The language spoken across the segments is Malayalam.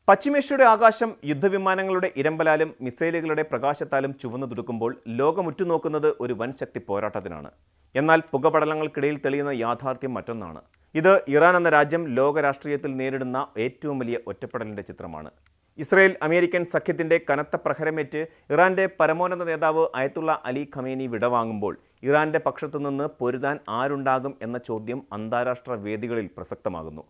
പശ്ചിമേഷ്യയുടെ ആകാശം യുദ്ധവിമാനങ്ങളുടെ ഇരമ്പലാലും മിസൈലുകളുടെ പ്രകാശത്താലും ചുവന്നു തുടുക്കുമ്പോൾ ലോകം ഉറ്റുനോക്കുന്നത് ഒരു വൻ ശക്തി പോരാട്ടത്തിനാണ്. എന്നാൽ പുകപടലങ്ങൾക്കിടയിൽ തെളിയുന്ന യാഥാർത്ഥ്യം മറ്റൊന്നാണ്. ഇത് ഇറാൻ എന്ന രാജ്യം ലോകരാഷ്ട്രീയത്തിൽ നേരിടുന്ന ഏറ്റവും വലിയ ഒറ്റപ്പെടലിൻ്റെ ചിത്രമാണ്. ഇസ്രയേൽ അമേരിക്കൻ സഖ്യത്തിൻ്റെ കനത്ത പ്രഹരമേറ്റ് ഇറാൻ്റെ പരമോന്നത നേതാവ് അയത്തുള്ള അലി ഖമേനി വിടവാങ്ങുമ്പോൾ ഇറാൻ്റെ പക്ഷത്തുനിന്ന് പൊരുതാൻ ആരുണ്ടാകും എന്ന ചോദ്യം അന്താരാഷ്ട്ര വേദികളിൽ പ്രസക്തമാകുന്നു.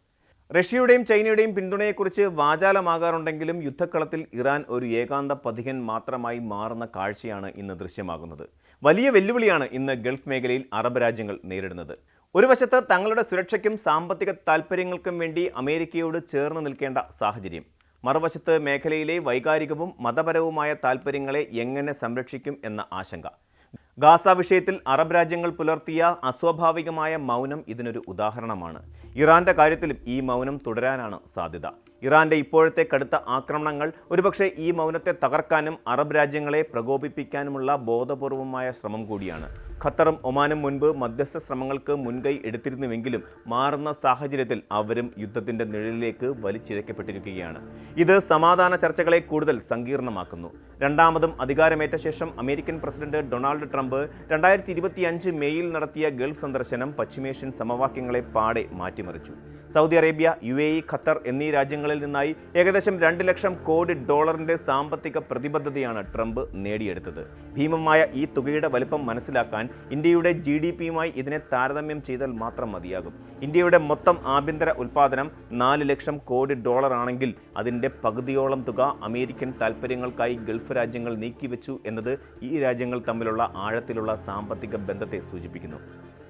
റഷ്യയുടെയും ചൈനയുടെയും പിന്തുണയെക്കുറിച്ച് വാചാലമാകാറുണ്ടെങ്കിലും യുദ്ധക്കളത്തിൽ ഇറാൻ ഒരു ഏകാന്ത പഥികൻ മാത്രമായി മാറുന്ന കാഴ്ചയാണ് ഇന്ന് ദൃശ്യമാകുന്നത്. വലിയ വെല്ലുവിളിയാണ് ഇന്ന് ഗൾഫ് മേഖലയിൽ അറബ് രാജ്യങ്ങൾ നേരിടുന്നത്. ഒരു വശത്ത് തങ്ങളുടെ സുരക്ഷയ്ക്കും സാമ്പത്തിക താൽപ്പര്യങ്ങൾക്കും വേണ്ടി അമേരിക്കയോട് ചേർന്ന് നിൽക്കേണ്ട സാഹചര്യം, മറുവശത്ത് മേഖലയിലെ വൈകാരികവും മതപരവുമായ താൽപ്പര്യങ്ങളെ എങ്ങനെ സംരക്ഷിക്കും എന്ന ആശങ്ക. ഗാസ വിഷയത്തിൽ അറബ് രാജ്യങ്ങൾ പുലർത്തിയ അസ്വാഭാവികമായ മൗനം ഇതിനൊരു ഉദാഹരണമാണ്. ഇറാന്റെ കാര്യത്തിലും ഈ മൗനം തുടരാനാണ് സാധ്യത. ഇറാന്റെ ഇപ്പോഴത്തെ കടുത്ത ആക്രമണങ്ങൾ ഒരുപക്ഷെ ഈ മൗനത്തെ തകർക്കാനും അറബ് രാജ്യങ്ങളെ പ്രകോപിപ്പിക്കാനുമുള്ള ബോധപൂർവമായ ശ്രമം കൂടിയാണ്. ഖത്തറും ഒമാനും മുൻപ് മധ്യസ്ഥ ശ്രമങ്ങൾക്ക് മുൻകൈ എടുത്തിരുന്നുവെങ്കിലും മാറുന്ന സാഹചര്യത്തിൽ അവരും യുദ്ധത്തിൻ്റെ നിഴലിലേക്ക് വലിച്ചിഴക്കപ്പെട്ടിരിക്കുകയാണ്. ഇത് സമാധാന ചർച്ചകളെ കൂടുതൽ സങ്കീർണമാക്കുന്നു. രണ്ടാമതും അധികാരമേറ്റ ശേഷം അമേരിക്കൻ പ്രസിഡന്റ് ഡൊണാൾഡ് ട്രംപ് 2025 മെയ്യിൽ നടത്തിയ ഗൾഫ് സന്ദർശനം പശ്ചിമേഷ്യൻ സമവാക്യങ്ങളെ പാടെ മാറ്റിമറിച്ചു. സൗദി അറേബ്യ, UAE, ഖത്തർ എന്നീ രാജ്യങ്ങളിൽ നിന്നായി ഏകദേശം 2 ലക്ഷം കോടി ഡോളറിന്റെ സാമ്പത്തിക പ്രതിബദ്ധതയാണ് ട്രംപ് നേടിയെടുത്തത്. ഭീമമായ ഈ തുകയുടെ വലിപ്പം മനസ്സിലാക്കാൻ ഇന്ത്യയുടെ GDP-യുമായി ഇതിനെ താരതമ്യം ചെയ്താൽ മാത്രം മതിയാകും. ഇന്ത്യയുടെ മൊത്തം ആഭ്യന്തര ഉൽപ്പാദനം 4 ലക്ഷം കോടി ഡോളർ ആണെങ്കിൽ അതിൻ്റെ പകുതിയോളം തുക അമേരിക്കൻ താൽപ്പര്യങ്ങൾക്കായി ഗൾഫ് രാജ്യങ്ങൾ നീക്കിവെച്ചു എന്നത് ഈ രാജ്യങ്ങൾ തമ്മിലുള്ള ആഴത്തിലുള്ള സാമ്പത്തിക ബന്ധത്തെ സൂചിപ്പിക്കുന്നു.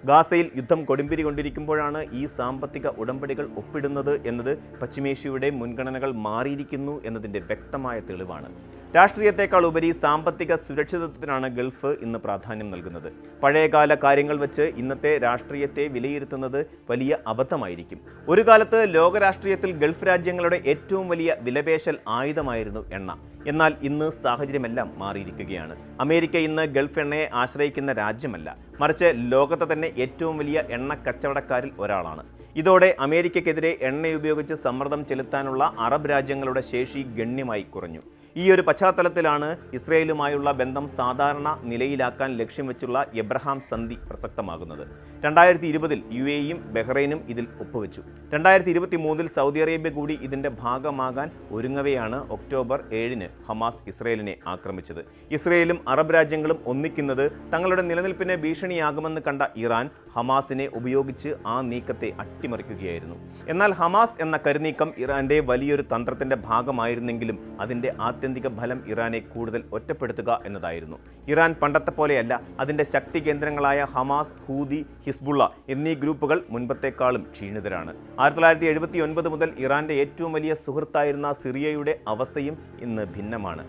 ഗാസയിൽ യുദ്ധം കൊടുമ്പിരി കൊണ്ടിരിക്കുമ്പോഴാണ് ഈ സാമ്പത്തിക ഉടമ്പടികൾ ഒപ്പിടുന്നത് എന്നത് പശ്ചിമേഷ്യയുടെ മുൻഗണനകൾ മാറിയിരിക്കുന്നു എന്നതിൻ്റെ വ്യക്തമായ തെളിവാണ്. രാഷ്ട്രീയത്തെക്കാൾ ഉപരി സാമ്പത്തിക സുരക്ഷിതത്വത്തിനാണ് ഗൾഫ് ഇന്ന് പ്രാധാന്യം നൽകുന്നത്. പഴയകാല കാര്യങ്ങൾ വെച്ച് ഇന്നത്തെ രാഷ്ട്രീയത്തെ വിലയിരുത്തുന്നത് വലിയ അബദ്ധമായിരിക്കും. ഒരു കാലത്ത് ലോകരാഷ്ട്രീയത്തിൽ ഗൾഫ് രാജ്യങ്ങളുടെ ഏറ്റവും വലിയ വിലപേശൽ ആയുധമായിരുന്നു എണ്ണ. എന്നാൽ ഇന്ന് സാഹചര്യമെല്ലാം മാറിയിരിക്കുകയാണ്. അമേരിക്ക ഇന്ന് ഗൾഫ് എണ്ണയെ ആശ്രയിക്കുന്ന രാജ്യമല്ല, മറിച്ച് ലോകത്തെ തന്നെ ഏറ്റവും വലിയ എണ്ണ കച്ചവടക്കാരിൽ ഒരാളാണ്. ഇതോടെ അമേരിക്കയ്ക്കെതിരെ എണ്ണയുപയോഗിച്ച് സമ്മർദ്ദം ചെലുത്താനുള്ള അറബ് രാജ്യങ്ങളുടെ ശേഷി ഗണ്യമായി കുറഞ്ഞു. ഈ ഒരു പശ്ചാത്തലത്തിലാണ് ഇസ്രയേലുമായുള്ള ബന്ധം സാധാരണ നിലയിലാക്കാൻ ലക്ഷ്യം വെച്ചുള്ള എബ്രഹാം സന്ധി പ്രസക്തമാകുന്നത്. 2020-ൽ UAE-യും ബഹ്റൈനും ഇതിൽ ഒപ്പുവെച്ചു. 2023-ൽ സൗദി അറേബ്യ കൂടി ഇതിൻ്റെ ഭാഗമാകാൻ ഒരുങ്ങവെയാണ് ഒക്ടോബർ 7-ന് ഹമാസ് ഇസ്രയേലിനെ ആക്രമിച്ചത്. ഇസ്രയേലും അറബ് രാജ്യങ്ങളും ഒന്നിക്കുന്നത് തങ്ങളുടെ നിലനിൽപ്പിന് ഭീഷണിയാകുമെന്ന് കണ്ട ഇറാൻ ഹമാസിനെ ഉപയോഗിച്ച് ആ നീക്കത്തെ അട്ടിമറിക്കുകയായിരുന്നു. എന്നാൽ ഹമാസ് എന്ന കരുനീക്കം ഇറാന്റെ വലിയൊരു തന്ത്രത്തിന്റെ ഭാഗമായിരുന്നെങ്കിലും അതിൻ്റെ ആത്യന്തിക ഫലം ഇറാനെ കൂടുതൽ ഒറ്റപ്പെടുത്തുക എന്നതായിരുന്നു. ഇറാൻ പണ്ടത്തെ പോലെയല്ല. അതിൻ്റെ ശക്തി കേന്ദ്രങ്ങളായ ഹമാസ്, ഹൂതി, ഹിസ്ബുള്ള എന്നീ ഗ്രൂപ്പുകൾ മുൻപത്തേക്കാളും ക്ഷീണിതരാണ്. 1979 മുതൽ ഇറാന്റെ ഏറ്റവും വലിയ സുഹൃത്തായിരുന്ന സിറിയയുടെ അവസ്ഥയും ഇന്ന് ഭിന്നമാണ്.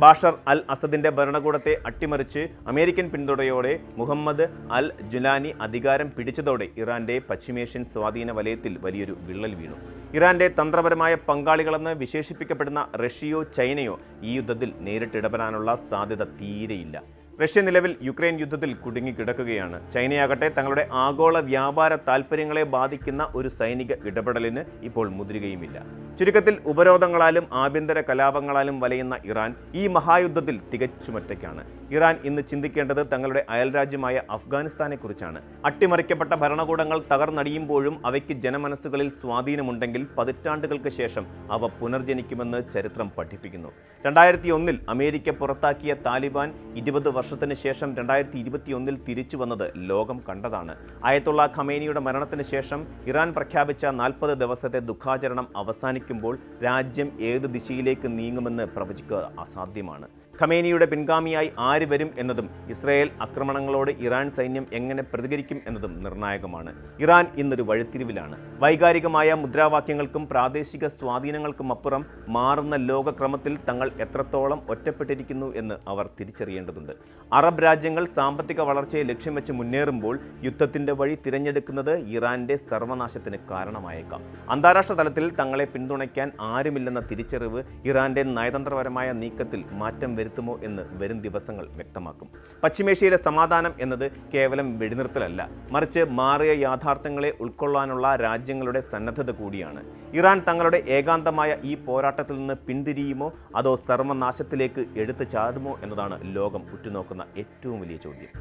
ബാഷർ അൽ അസദിൻ്റെ ഭരണകൂടത്തെ അട്ടിമറിച്ച് അമേരിക്കൻ പിന്തുണയോടെ മുഹമ്മദ് അൽ ജുലാനി അധികാരം പിടിച്ചതോടെ ഇറാന്റെ പശ്ചിമേഷ്യൻ സ്വാധീന വലയത്തിൽ വലിയൊരു വിള്ളൽ വീണു. ഇറാന്റെ തന്ത്രപരമായ പങ്കാളികളെന്ന് വിശേഷിപ്പിക്കപ്പെടുന്ന റഷ്യയോ ചൈനയോ ഈ യുദ്ധത്തിൽ നേരിട്ടിടപെടാനുള്ള സാധ്യത തീരെയില്ല. റഷ്യ നിലവിൽ യുക്രൈൻ യുദ്ധത്തിൽ കുടുങ്ങിക്കിടക്കുകയാണ്. ചൈനയാകട്ടെ തങ്ങളുടെ ആഗോള വ്യാപാര താൽപ്പര്യങ്ങളെ ബാധിക്കുന്ന ഒരു സൈനിക ഇടപെടലിന് ഇപ്പോൾ മുതിരുകയുമില്ല. ചുരുക്കത്തിൽ ഉപരോധങ്ങളാലും ആഭ്യന്തര കലാപങ്ങളാലും വലയുന്ന ഇറാൻ ഈ മഹായുദ്ധത്തിൽ തികച്ചുമൊറ്റയ്ക്കാണ്. ഇറാൻ ഇന്ന് ചിന്തിക്കേണ്ടത് തങ്ങളുടെ അയൽരാജ്യമായ അഫ്ഗാനിസ്ഥാനെക്കുറിച്ചാണ്. അട്ടിമറിക്കപ്പെട്ട ഭരണകൂടങ്ങൾ തകർന്നടിയുമ്പോഴും അവയ്ക്ക് ജനമനസ്സുകളിൽ സ്വാധീനമുണ്ടെങ്കിൽ പതിറ്റാണ്ടുകൾക്ക് ശേഷം അവ പുനർജനിക്കുമെന്ന് ചരിത്രം പഠിപ്പിക്കുന്നു. 2001-ൽ അമേരിക്ക പുറത്താക്കിയ താലിബാൻ 20 വർഷത്തിന് ശേഷം 2021-ൽ തിരിച്ചു വന്നത് ലോകം കണ്ടതാണ്. അയത്തുള്ള ഖമേനിയുടെ മരണത്തിന് ശേഷം ഇറാൻ പ്രഖ്യാപിച്ച 40 ദിവസത്തെ ദുഃഖാചരണം അവസാനിക്കുമ്പോൾ രാജ്യം ഏത് ദിശയിലേക്ക് നീങ്ങുമെന്ന് പ്രവചിക്കുക അസാധ്യമാണ്. ഖമേനിയുടെ പിൻഗാമിയായി ആര് വരും എന്നതും ഇസ്രായേൽ ആക്രമണങ്ങളോട് ഇറാൻ സൈന്യം എങ്ങനെ പ്രതികരിക്കും എന്നതും നിർണായകമാണ്. ഇറാൻ ഇന്നൊരു വഴിത്തിരിവിലാണ്. വൈകാരികമായ മുദ്രാവാക്യങ്ങൾക്കും പ്രാദേശിക സ്വാധീനങ്ങൾക്കും അപ്പുറം മാറുന്ന ലോകക്രമത്തിൽ തങ്ങൾ എത്രത്തോളം ഒറ്റപ്പെട്ടിരിക്കുന്നു എന്ന് അവർ തിരിച്ചറിയേണ്ടതുണ്ട്. അറബ് രാജ്യങ്ങൾ സാമ്പത്തിക വളർച്ചയെ ലക്ഷ്യം വെച്ച് മുന്നേറുമ്പോൾ യുദ്ധത്തിൻ്റെ വഴി തിരഞ്ഞെടുക്കുന്നത് ഇറാന്റെ സർവനാശത്തിന് കാരണമായേക്കാം. അന്താരാഷ്ട്ര തലത്തിൽ തങ്ങളെ പിന്തുണയ്ക്കാൻ ആരുമില്ലെന്ന തിരിച്ചറിവ് ഇറാന്റെ നയതന്ത്രപരമായ നീക്കത്തിൽ മാറ്റം വരുത്തും വരുത്തുമോ എന്ന് വരും ദിവസങ്ങൾ വ്യക്തമാക്കും. പശ്ചിമേഷ്യയിലെ സമാധാനം എന്നത് കേവലം വെടിനിർത്തലല്ല, മറിച്ച് മാറിയ യാഥാർത്ഥ്യങ്ങളെ ഉൾക്കൊള്ളാനുള്ള രാജ്യങ്ങളുടെ സന്നദ്ധത കൂടിയാണ്. ഇറാൻ തങ്ങളുടെ ഏകാന്തമായ ഈ പോരാട്ടത്തിൽ നിന്ന് പിന്തിരിയുമോ അതോ സർവനാശത്തിലേക്ക് എടുത്തു ചാടുമോ എന്നതാണ് ലോകം ഉറ്റുനോക്കുന്ന ഏറ്റവും വലിയ ചോദ്യം.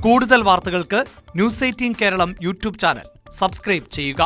കൂടുതൽ വാർത്തകൾക്ക് news 18 Keralam YouTube channel subscribe ചെയ്യുക.